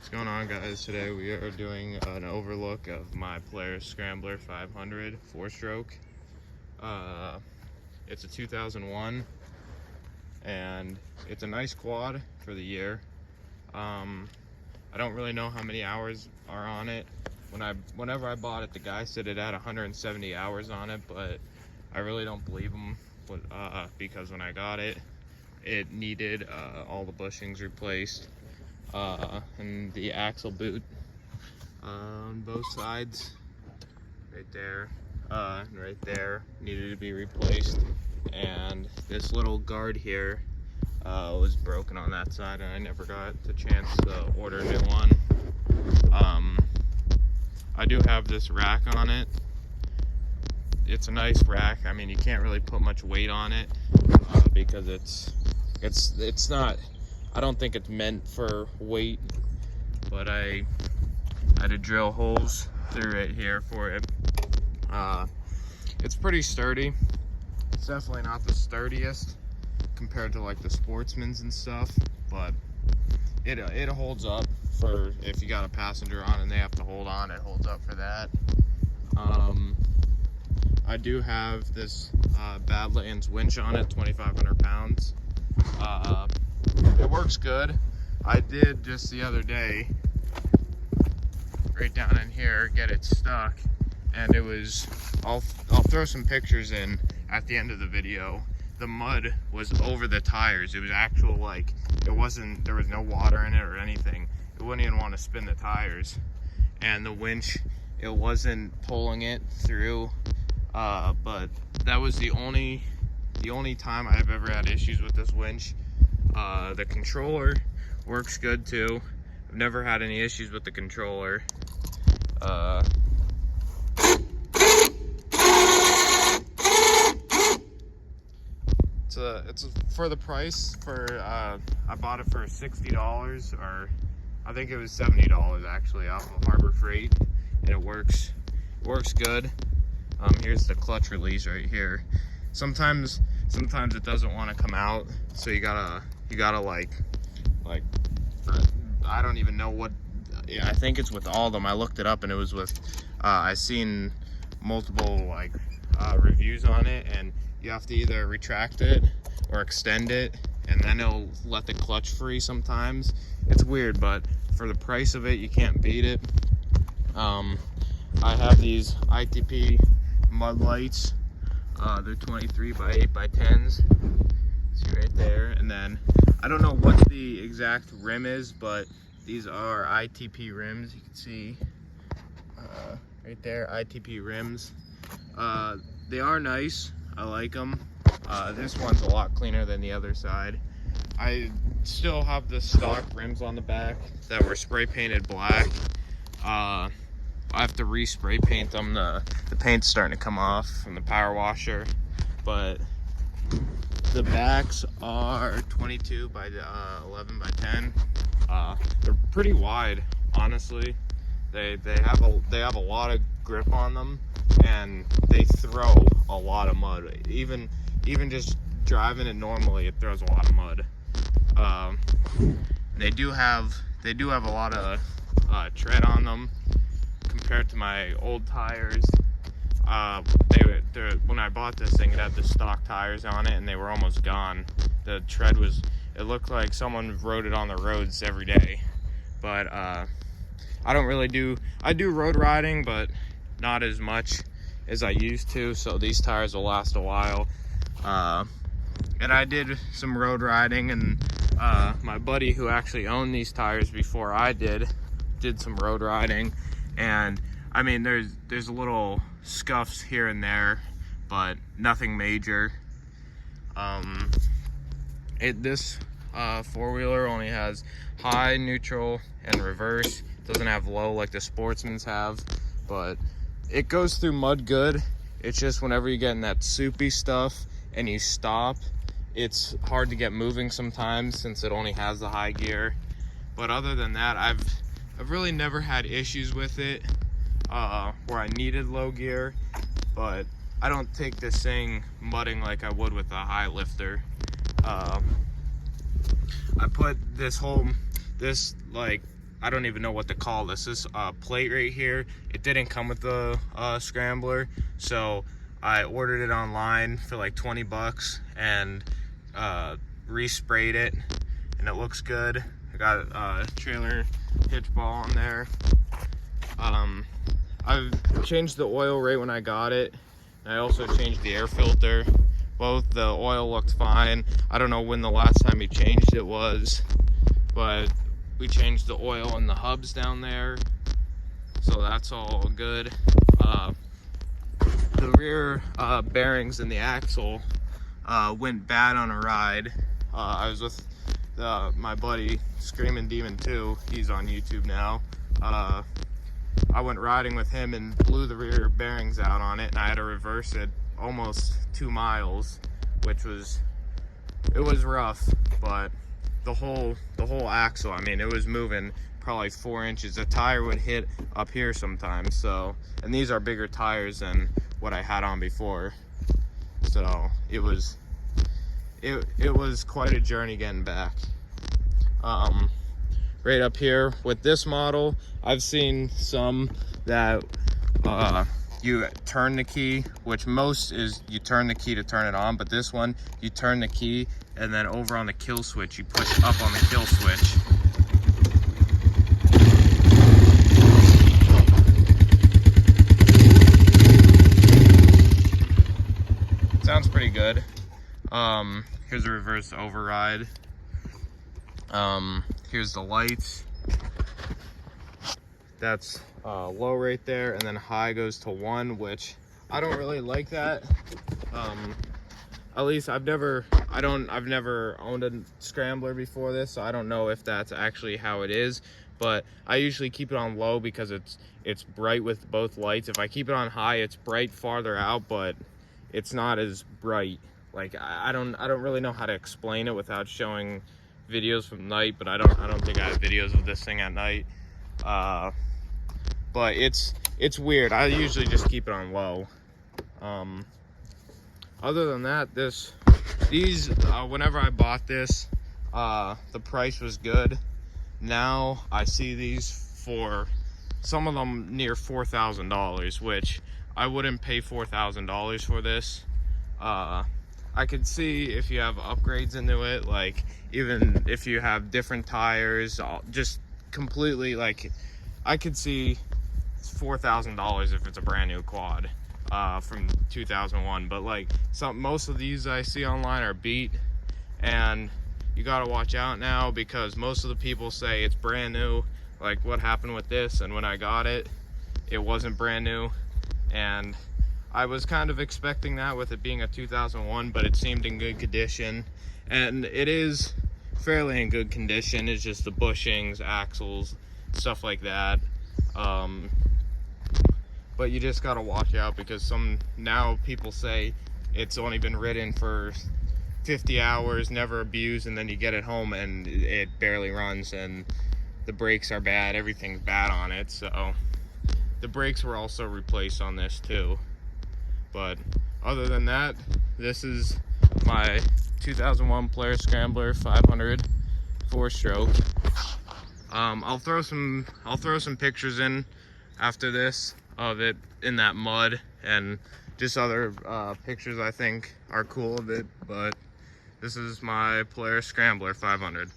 What's going on, guys? Today we are doing an overlook of my Polaris Scrambler 500 4-stroke. It's a 2001 and it's a nice quad for the year. I don't really know how many hours are on it. Whenever I bought it, the guy said it had 170 hours on it, but I really don't believe him because when I got it, it needed all the bushings replaced. And the axle boot on both sides, right there needed to be replaced, and this little guard here was broken on that side, and I never got the chance to order a new one. I do have this rack on it. It's a nice rack. I mean, you can't really put much weight on it because it's not, I don't think it's meant for weight, but I had to drill holes through it here for it. It's pretty sturdy. It's definitely not the sturdiest compared to like the Sportsmans and stuff, but it holds up for if you got a passenger on and they have to hold on. It holds up for that. I do have this Badlands winch on it, 2,500 pounds. It works good. I did just the other day, right down in here, get it stuck, and it was, I'll throw some pictures in at the end of the video. The mud was over the tires. It was actual, like, there was no water in it or anything. It wouldn't even want to spin the tires. And the winch, it wasn't pulling it through, but that was the only time I've ever had issues with this winch. The controller works good too. I've never had any issues with the controller. It's for the price. I bought it for $60, or I think it was $70 actually, off of Harbor Freight, and it works good. Here's the clutch release right here. Sometimes it doesn't want to come out, so you gotta like I don't even know what. I think it's with all of them. I looked it up and it was with I seen multiple reviews on it, and you have to either retract it or extend it, and then it'll let the clutch free sometimes. It's weird, but for the price of it, you can't beat it. I have these ITP mud lights. They're 23 by 8 by 10s. See right there. And then I don't know what the exact rim is, but these are ITP rims. You can see right there, ITP rims. They are nice. I like them. This one's a lot cleaner than the other side. I still have the stock rims on the back that were spray painted black. I have to respray paint them. The paint's starting to come off from the power washer, but the backs are 22 by 11 by 10. They're pretty wide, honestly. They have a lot of grip on them, and they throw a lot of mud. Even just driving it normally, it throws a lot of mud. They do have a lot of tread on them compared to my old tires. When I bought this thing, it had the stock tires on it, and they were almost gone. The tread it looked like someone rode it on the roads every day. But I do road riding, but not as much as I used to, so these tires will last a while. And I did some road riding, and my buddy who actually owned these tires before I did some road riding, and I mean, there's little scuffs here and there, but nothing major. This four-wheeler only has high, neutral, and reverse. It doesn't have low like the Sportsmans have, but it goes through mud good. It's just whenever you get in that soupy stuff and you stop, it's hard to get moving sometimes since it only has the high gear. But other than that, I've really never had issues with it where I needed low gear, but I don't take this thing mudding like I would with a high lifter. I put this like I don't even know what to call this. This plate right here, it didn't come with the scrambler, so I ordered it online for like 20 bucks and resprayed it, and it looks good. I got a trailer hitch ball on there. I changed the oil right when I got it. I also changed the air filter. Both the oil looked fine. I don't know when the last time we changed it was, but we changed the oil in the hubs down there, so that's all good. The rear bearings in the axle went bad on a ride. I was with my buddy Screaming Demon 2. He's on YouTube now. I went riding with him and blew the rear bearings out on it, and I had to reverse it almost 2 miles, which was rough. But the whole axle, I mean, it was moving probably 4 inches. The tire would hit up here sometimes. So, and these are bigger tires than what I had on before, so it was quite a journey getting back. Right up here with this model, I've seen some that you turn the key, which most is you turn the key to turn it on, but this one, you turn the key and then over on the kill switch, you push up on the kill switch. Sounds pretty good. Here's a reverse override. Here's the lights. That's low right there, and then high goes to 1, which I don't really like that. At least I've never owned a scrambler before this, so I don't know if that's actually how it is. But I usually keep it on low because it's bright with both lights. If I keep it on high, it's bright farther out, but it's not as bright. Like I don't really know how to explain it without showing videos from night, but I don't think I have videos of this thing at night. But it's weird. I usually just keep it on low. Other than that, these whenever I bought this, the price was good. Now I see these for some of them near $4,000, which I wouldn't pay $4,000 for this. I could see if you have upgrades into it, like even if you have different tires, just completely, like I could see $4,000 if it's a brand new quad from 2001. But like most of these I see online are beat, and you gotta watch out now because most of the people say it's brand new. Like what happened with this, and when I got it, it wasn't brand new, and I was kind of expecting that with it being a 2001, but it seemed in good condition, and it is fairly in good condition. It's just the bushings, axles, stuff like that. But you just gotta watch out because now people say it's only been ridden for 50 hours, never abused, and then you get it home and it barely runs, and the brakes are bad, everything's bad on it. So the brakes were also replaced on this too. But other than that, this is my 2001 Polaris Scrambler 500 4-stroke. I'll throw some pictures in after this of it in that mud, and just other pictures I think are cool of it. But this is my Polaris Scrambler 500.